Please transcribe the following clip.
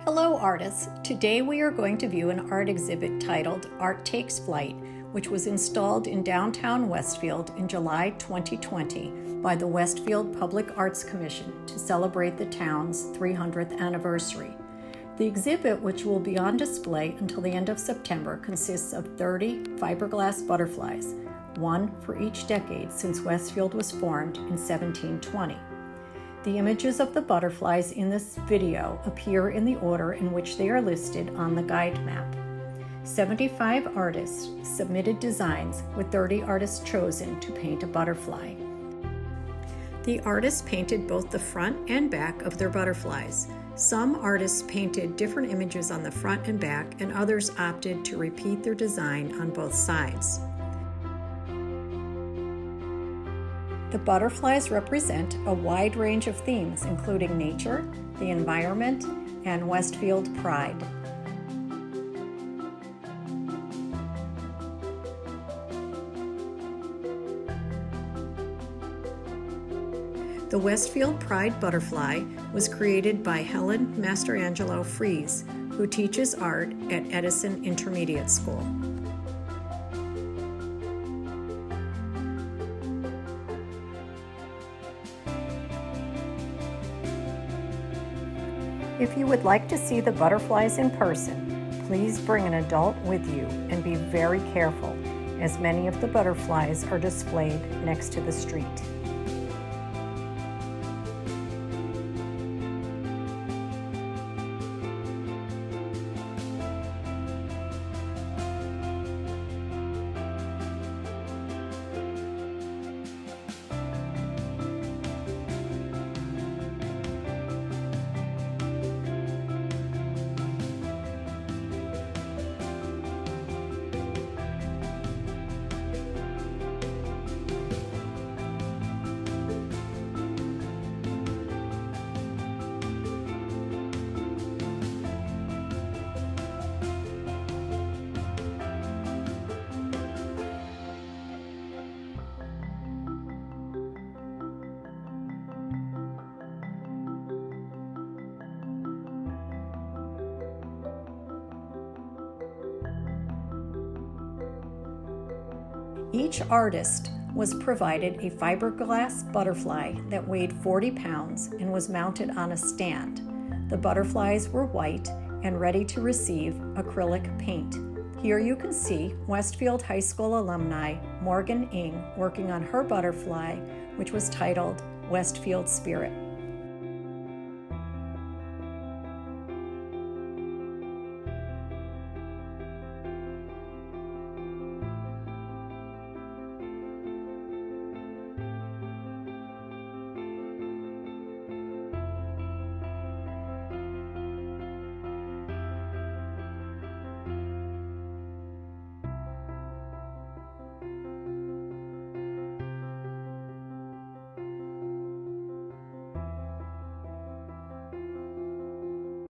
Hello artists! Today we are going to view an art exhibit titled Art Takes Flight, which was installed in downtown Westfield in July 2020 by the Westfield Public Arts Commission to celebrate the town's 300th anniversary. The exhibit, which will be on display until the end of September, consists of 30 fiberglass butterflies, one for each decade since Westfield was formed in 1720. The images of the butterflies in this video appear in the order in which they are listed on the guide map. 75 artists submitted designs, with 30 artists chosen to paint a butterfly. The artists painted both the front and back of their butterflies. Some artists painted different images on the front and back, and others opted to repeat their design on both sides. The butterflies represent a wide range of themes, including nature, the environment, and Westfield pride. The Westfield Pride butterfly was created by Helen Mastrangelo Fries, who teaches art at Edison Intermediate School. If you would like to see the butterflies in person, please bring an adult with you and be very careful, as many of the butterflies are displayed next to the street. Each artist was provided a fiberglass butterfly that weighed 40 pounds and was mounted on a stand. The butterflies were white and ready to receive acrylic paint. Here you can see Westfield High School alumni Ingrid Eng working on her butterfly, which was titled Westfield Spirit.